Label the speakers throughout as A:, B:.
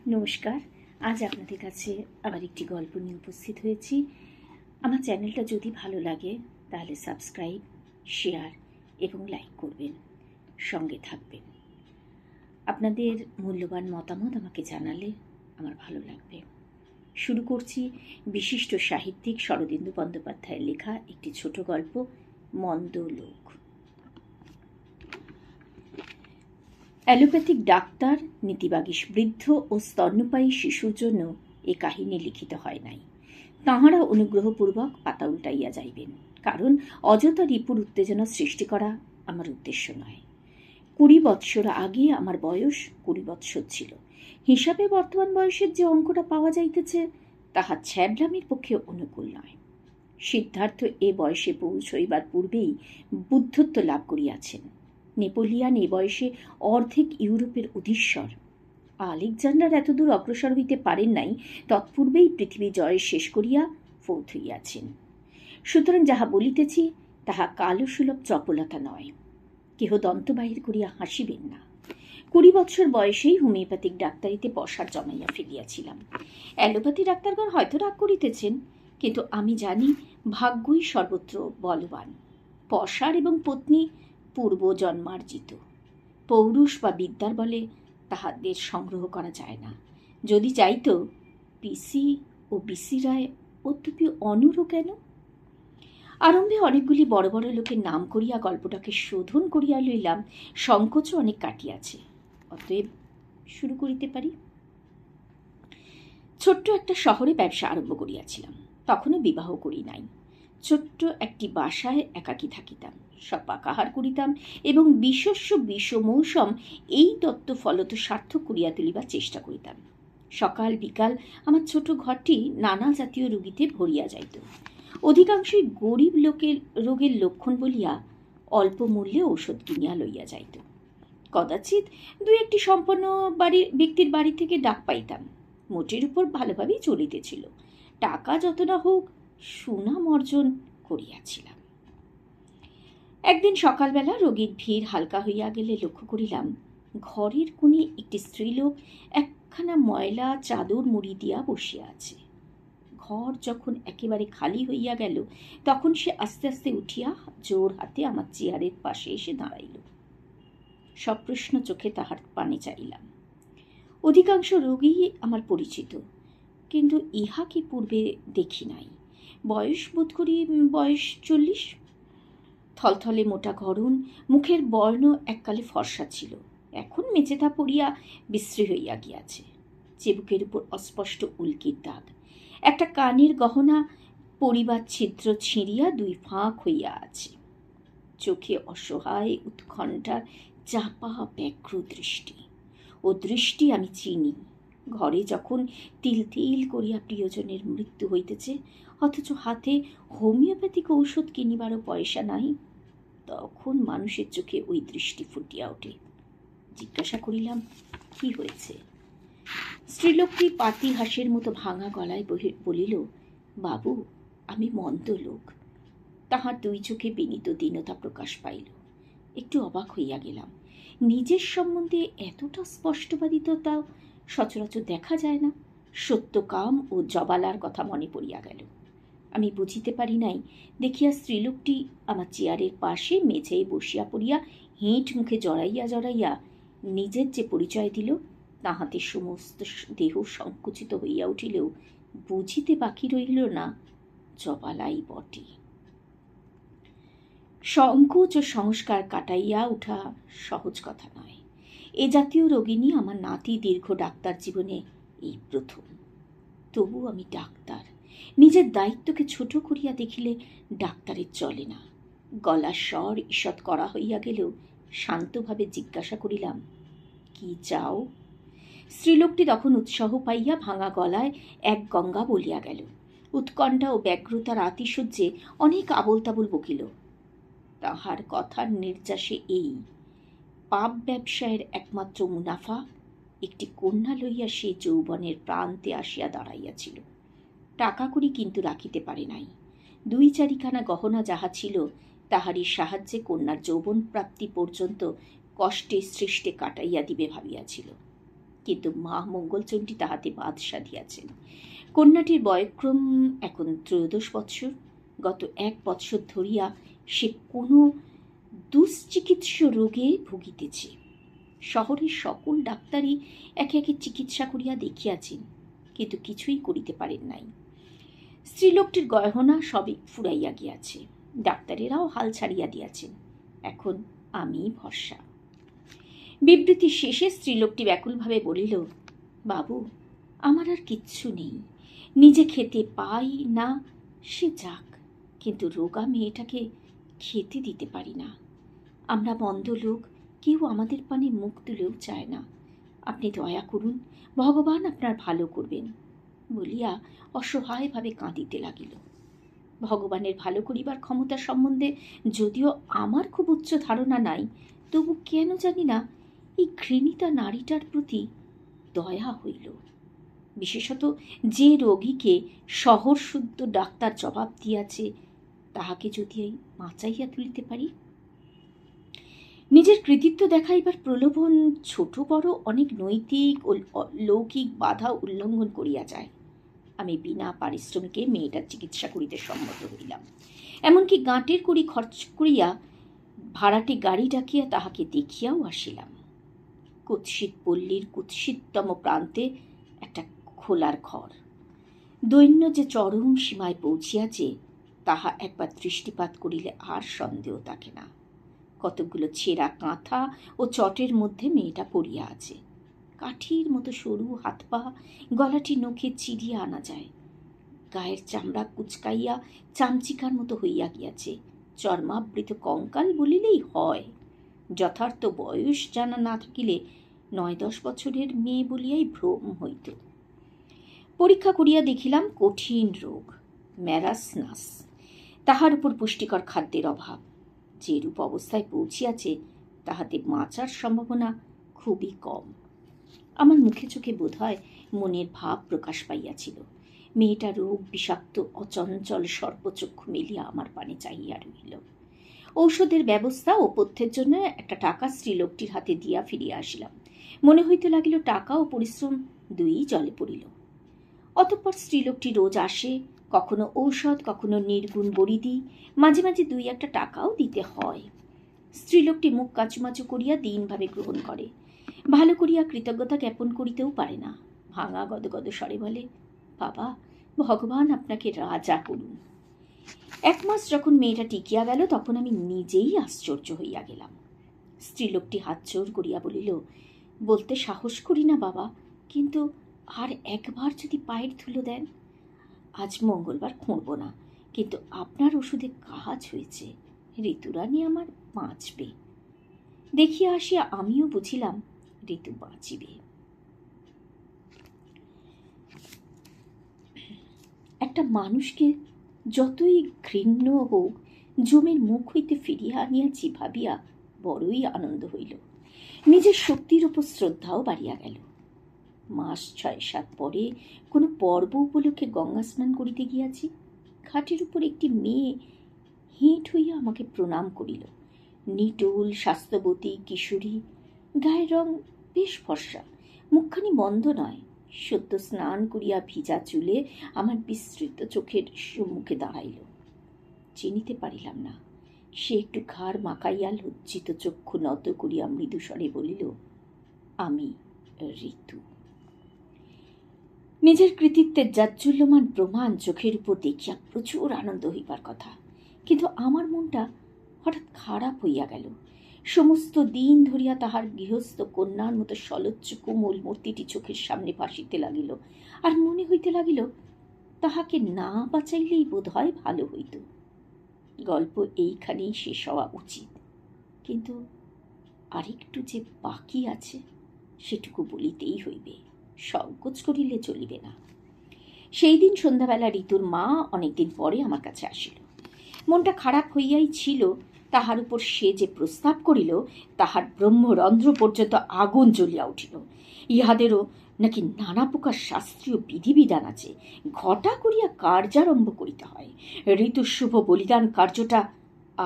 A: নমস্কার। আজ আপনাদের কাছে আবার একটি গল্প নিয়ে উপস্থিত হয়েছি। আমার চ্যানেলটা যদি ভালো লাগে তাহলে সাবস্ক্রাইব, শেয়ার এবং লাইক করবেন, সঙ্গে থাকবেন। আপনাদের মূল্যবান মতামত আমাকে জানালে আমার ভালো লাগবে। শুরু করছি বিশিষ্ট সাহিত্যিক শরদিন্দু বন্দ্যোপাধ্যায়ের লেখা একটি ছোট গল্প, মন্দ লোক। অ্যালোপ্যাথিক ডাক্তার, নীতিবাগীশ বৃদ্ধ ও স্তন্যপায়ী শিশুর জন্য এ কাহিনী লিখিত হয় নাই। তাঁহারা অনুগ্রহপূর্বক পাতা উল্টাইয়া যাইবেন, কারণ অযথা রিপুর উত্তেজনা সৃষ্টি করা আমার উদ্দেশ্য নয়। 20 বৎসর আগে আমার বয়স 20 বৎসর ছিল। হিসাবে বর্তমান বয়সের যে অঙ্কটা পাওয়া যাইতেছে তাহা ছ্যাবলামির পক্ষে অনুকূল নয়। সিদ্ধার্থ এ বয়সে পৌঁছইবার পূর্বেই বুদ্ধত্ব লাভ করিয়াছেন। নেপোলিয়ান এ বয়সে অর্ধেক ইউরোপের অধীশ্বর। আলেকজান্ডার এতদূর অগ্রসর হইতে পারেন নাই, তৎপূর্বেই পৃথিবী জয় শেষ করিয়া ফৌত হইয়াছেন। সুতরাং যাহা বলিতেছি তাহা কালসুলভ চপলতা নয়। কেহ দন্ত বাহির করিয়া হাসিবেন না। 20 বৎসর বয়সেই হোমিওপ্যাথিক ডাক্তারিতে পসার জমাইয়া ফেলিয়াছিলাম। অ্যালোপ্যাথি ডাক্তারগণ হয়তো রাগ করিতেছেন, কিন্তু আমি জানি ভাগ্যই সর্বত্র বলবান। পসার এবং পত্নী পূর্বজন্মার্জিত। পৌরুষ বা বিদ্যার বলে তাহাদের সংগ্রহ করা যায় না। যদি যাইত, পিসি ও বিসি রায় অত্যপি অনুরও কেন? আরম্ভে অনেকগুলি বড় বড় লোকের নাম করিয়া গল্পটাকে শোধন করিয়া লইলাম। সংকোচও অনেক কাটিয়াছে, অতএব শুরু করিতে পারি। ছোট্ট একটা শহরে ব্যবসা আরম্ভ করিয়াছিলাম। তখনও বিবাহ করি নাই। ছোট্ট একটি বাসায় একাকী থাকিতাম, সপাকাহার করিতাম এবং বিশস্য বিষমৌসম এই তত্ত্ব ফলত সার্থক করিয়া তুলিবার চেষ্টা করিতাম। সকাল বিকাল আমার ছোট ঘরটি নানা জাতীয় রোগীতে ভরিয়া যাইত। অধিকাংশই গরিব লোকের রোগের লক্ষণ বলিয়া অল্প মূল্যে ঔষধ কিনিয়া লইয়া যাইত। কদাচিৎ দুই একটি সম্পন্ন ব্যক্তির বাড়ি থেকে ডাক পাইতাম। মোটের উপর ভালোভাবেই চলিতেছিল। টাকা যত না হোক সুনাম অর্জন করিয়াছিলাম। একদিন সকালবেলা রোগীর ভিড় হালকা হইয়া গেলে লক্ষ্য করিলাম ঘরের কোণে একটি স্ত্রীলোক একখানা ময়লা চাদর মুড়ি দিয়া বসিয়া আছে। ঘর যখন একেবারে খালি হইয়া গেল তখন সে আস্তে আস্তে উঠিয়া জোর হাতে আমার চেয়ারের পাশে এসে দাঁড়াইল। সপ্রশ্ন চোখে তাহার পানে চাইলাম। অধিকাংশ রোগী আমার পরিচিত, কিন্তু ইহাকে পূর্বে দেখি নাই। বয়স বোধ করি 40। থলথলে মোটা গড়ন, মুখের বর্ণ এককালে ফর্সা ছিল, এখন মেচেথা পড়িয়া বিশ্রী হইয়া গিয়াছে। চিবুকের উপর অস্পষ্ট উল্কির দাগ, একটা কানের গহনা পরিবার ছিদ্র ছিঁড়িয়া 2 ফাঁক হইয়া আছে। চোখে অসহায় উৎকণ্ঠার চাপা ব্যগ্র দৃষ্টি। ও দৃষ্টি আমি চিনি। ঘরে যখন তিল তিল করিয়া প্রিয়জনের মৃত্যু হইতেছে, অথচ হাতে হোমিওপ্যাথিক ঔষধ কিনিবারও পয়সা নাই, তখন মানুষের চোখে ওই দৃষ্টি ফুটিয়া ওঠে। জিজ্ঞাসা করিলাম, কি হয়েছে? স্ত্রীলোকটি পাতি হাসির মতো ভাঙা গলায় বলিল, বাবু, আমি মন্দ লোক। তাহার 2 চোখে বিনীত দীনতা প্রকাশ পাইল। একটু অবাক হইয়া গেলাম। নিজের সম্বন্ধে এতটা স্পষ্টবাদিততা সচরাচর দেখা যায় না। সত্যকাম ও জবালার কথা মনে পড়িয়া গেল। আমি বুঝিতে পারি নাই দেখিয়া স্ত্রীলোকটি আমার চেয়ারের পাশে মেঝেয় বসিয়া পড়িয়া হেঁট মুখে জড়াইয়া নিজের যে পরিচয় দিল, তাহাতে সমস্ত দেহ সংকুচিত হইয়া উঠিলেও বুঝিতে বাকি রইল না জবালাই বটে। সংকোচ ও সংস্কার কাটাইয়া উঠা সহজ কথা নয়। এ জাতীয় রোগিণী আমার নাতি দীর্ঘ ডাক্তার জীবনে এই প্রথম। তবু আমি ডাক্তার। নিজের দায়িত্বকে ছোট করিয়া দেখিলে ডাক্তারের চলে না। গলার স্বর ঈষৎ করা হইয়া গেলেও শান্তভাবে জিজ্ঞাসা করিলাম, কি চাও? স্ত্রীলোকটি তখন উৎসাহ পাইয়া ভাঙা গলায় এক গঙ্গা বলিয়া গেল। উৎকণ্ঠা ও ব্যগ্রতার আতিশয্যে অনেক আবোল তাবোল বকিল। তাহার কথার নির্যাসে এই, পাপ ব্যবসায়ের একমাত্র মুনাফা একটি কন্যা লইয়া সে যৌবনের প্রান্তে আসিয়া দাঁড়াইয়াছিল। টাকা করি কিন্তু রাখিতে পারে নাই। 2-4খানা গহনা যাহা ছিল তাহারই সাহায্যে কন্যার যৌবন প্রাপ্তি পর্যন্ত কষ্টে সৃষ্টে কাটাইয়া দিবে ভাবিয়াছিল। কিন্তু মা মঙ্গলচণ্ডী তাহাতে বাদ সাধিয়াছেন। কন্যাটির বয়ক্রম এখন 13 বৎসর। গত 1 বৎসর ধরিয়া সে কোনো দুশ্চিকিৎস রোগে ভুগিতেছে। শহরের সকল ডাক্তারই একে একে চিকিৎসা করিয়া দেখিয়াছেন, কিন্তু কিছুই করিতে পারেন নাই। স্ত্রীলোকটির গহনা সবই ফুরাইয়া গিয়াছে, ডাক্তারেরাও হাল ছাড়িয়া দিয়াছেন। এখন আমিই ভরসা। বিবৃতি শেষে স্ত্রীলোকটি ব্যাকুলভাবে বলিল, বাবু, আমার আর কিচ্ছু নেই, নিজে খেতে পাই না সে যাক, কিন্তু রোগা মেয়েটাকে খেতে দিতে পারি না। আমরা মন্দ লোক, কেউ আমাদের পানে মুখ তুলেও চায় না। আপনি দয়া করুন, ভগবান আপনার ভালো করবেন বলিয়া অসহায়ভাবে কাঁদিতে লাগিল। ভগবানের ভালো করিবার ক্ষমতা সম্বন্ধে যদিও আমার খুব উচ্চ ধারণা নাই, তবু কেন জানি না এই ঘৃণিতা নারীটার প্রতি দয়া হইল। বিশেষত যে রোগীকে শহর শুদ্ধ ডাক্তার জবাব দিয়াছে, তাহাকে যদি বাঁচাইয়া তুলিতে পারি। নিজের কৃতিত্ব দেখাইবার প্রলোভন ছোট বড় অনেক নৈতিক ও লৌকিক বাধা উল্লঙ্ঘন করিয়া যায়। আমি বিনা পারিশ্রমিকে মেয়েটার চিকিৎসা করিতে সম্মত হইলাম। এমনকি গাঁটের কড়ি খরচ করিয়া ভাড়াটে গাড়ি ডাকিয়া তাহাকে দেখিয়াও আসিলাম। কুৎসিত পল্লীর কুৎসিততম প্রান্তে একটা খোলার ঘর। দৈন্য যে চরম সীমায় পৌঁছিয়াছে, তাহা একবার দৃষ্টিপাত করিলে আর সন্দেহ থাকে না। কতকগুলো ছেঁড়া কাঁথা ও চটের মধ্যে মেয়েটা পড়িয়া আছে। কাঠির মতো সরু হাত পা, গলাটি নখে চিরিয়া আনা যায়। গায়ের চামড়া কুচকাইয়া চামচিকার মতো হইয়া গিয়াছে। চর্মাবৃত কঙ্কাল বলিলেই হয়। যথার্থ বয়স জানা না থাকিলে 9-10 বছরের মেয়ে বলিয়াই ভ্রম হইত। পরীক্ষা করিয়া দেখিলাম কঠিন রোগ, ম্যারাসনাস। তাহার উপর পুষ্টিকর খাদ্যের অভাব। যেরূপ অবস্থায় পৌঁছিয়াছে, তাহাতে বাঁচার সম্ভাবনা খুবই কম। আমার মুখে চোখে বোধ হয় মনের ভাব প্রকাশ পাইয়াছিল। মেয়েটা রোগ বিষাক্ত অচঞ্চল সর্পচক্ষু মেলিয়া আমার পানে চাহিয়া রহিল। ঔষধের ব্যবস্থা ও পথ্যের জন্য একটা টাকা স্ত্রীলোকটির হাতে দিয়া ফিরিয়া আসিলাম। মনে হইতে লাগিল টাকা ও পরিশ্রম দুই জলে পড়িল। অতঃপর স্ত্রীলোকটি রোজ আসে, কখনো ঔষধ, কখনো নির্গুণ বড়িদি, মাঝে মাঝে 2-1 টাকাও দিতে হয়। স্ত্রীলোকটি মুখ কাচুমাচু করিয়া দিনভাবে গ্রহণ করে। ভালো করিয়া কৃতজ্ঞতা জ্ঞাপন করিতেও পারে না। ভাঙা গদগদ স্বরে বলে, বাবা, ভগবান আপনাকে রাজা করুন। 1 মাস যখন মেয়েটা টিকিয়া গেল, তখন আমি নিজেই আশ্চর্য হইয়া গেলাম। স্ত্রীলোকটি হাত জোর করিয়া বলিল, বলতে সাহস করি না বাবা, কিন্তু আর একবার যদি পায়ের ধুলো দেন। আজ মঙ্গলবার খুঁড়ব না, কিন্তু আপনার ওষুধে কাজ হয়েছে, ঋতুরানী আমার বাঁচবে। দেখিয়া আসিয়া আমিও বুঝিলাম ঋতু বাঁচিবে। একটা মানুষকে যতই ঘৃণ্য হোক, জমের মুখ হইতে ফিরিয়া আনিয়াছি ভাবিয়া বড়ই আনন্দ হইল। নিজের শক্তির উপর শ্রদ্ধাও বাড়িয়া গেল। মাস 6-7 পরে কোনো পর্ব উপলক্ষে গঙ্গা স্নান করিতে গিয়াছি। ঘাটের উপর একটি মেয়ে হেঁট হইয়া আমাকে প্রণাম করিল। নিটোল স্বাস্থ্যবতী কিশোরী, গায়ের রং বেশ ফর্সা, মুখখানি বন্ধ নয়। সদ্য স্নান করিয়া ভিজা চুলে আমার বিস্তৃত চোখের সম্মুখে দাঁড়াইল। চিনিতে পারিলাম না। সে একটু ঘাড় মাকাইয়া লজ্জিত চক্ষু নত করিয়া মৃদুস্বরে বলিল, আমি ঋতু। নিজের কৃতিত্বের জাজ্জল্যমান প্রমাণ চোখের উপর দেখিয়া প্রচুর আনন্দ হইবার কথা, কিন্তু আমার মনটা হঠাৎ খারাপ হইয়া গেল। সমস্ত দিন ধরিয়া তাহার গৃহস্থ কন্যার মতো সলজ্জ কোমল মূর্তিটি চোখের সামনে ভাসিতে লাগিল, আর মনে হইতে লাগিল তাহাকে না বাঁচাইলেই বোধ হয় ভালো হইত। গল্প এইখানেই শেষ হওয়া উচিত, কিন্তু আরেকটু যে বাকি আছে সেটুকু বলিতেই হইবে, সংকোচ করিলে চলিবে না। সেই দিন সন্ধ্যাবেলা ঋতুর মা অনেকদিন পরে আমার কাছে আসিল। মনটা খারাপ হইয়াই ছিল, তাহার উপর সে যে প্রস্তাব করিল, তাহার ব্রহ্মরন্ধ্র পর্যন্ত আগুন জ্বলিয়া উঠিল। ইহাদেরও নাকি নানা প্রকার শাস্ত্রীয় বিধিবিধান আছে, ঘটা করিয়া কার্যারম্ভ করিতে হয়। ঋতুর শুভ বলিদান কার্যটা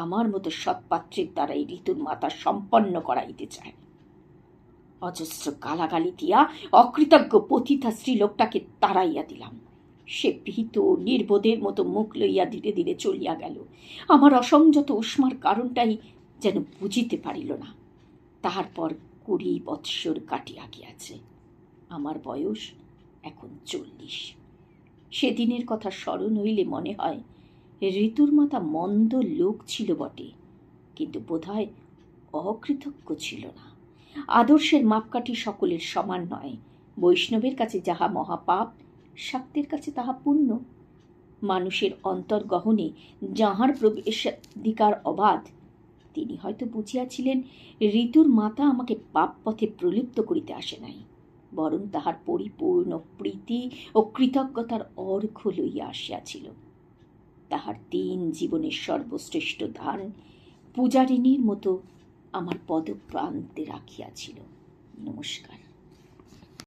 A: আমার মতো সৎপাত্রের দ্বারাই ঋতুর মাতা সম্পন্ন করাইতে চায়। অজস্র গালাগালি দিয়া অকৃতজ্ঞ পতিতা স্ত্রীলোকটাকে তাড়াইয়া দিলাম। সে ভীত নির্বোধের মতো মুখ লইয়া ধীরে ধীরে চলিয়া গেল। আমার অসংযত উষ্মার কারণটাই যেন বুঝিতে পারিল না। তারপর 20 বৎসর কাটিয়া গিয়াছে। আমার বয়স এখন 40। সেদিনের কথা স্মরণ হইলে মনে হয় ঋতুর মাতা মন্দ লোক ছিল বটে, কিন্তু বোধহয় অকৃতজ্ঞ ছিল না। আদর্শের মাপকাঠি সকলের সমান নয়। বৈষ্ণবের কাছে যাহা মহাপাপ, শাক্তের কাছে তাহা পুণ্য। মানুষের অন্তর্গহনে যাহার প্রবেশাধিকার অবাধ, তিনি হয়তো বুঝিয়াছিলেন ঋতুর মাতা আমাকে পাপ পথে প্রলিপ্ত করিতে আসে নাই, বরং তাহার পরিপূর্ণ প্রীতি ও কৃতজ্ঞতার অর্ঘ্য লইয়া আসিয়াছিল। তাহার 3 জীবনের সর্বশ্রেষ্ঠ দান পূজারিণীর মতো আমার পদপ্রান্তে রাখিয়াছিল। নমস্কার।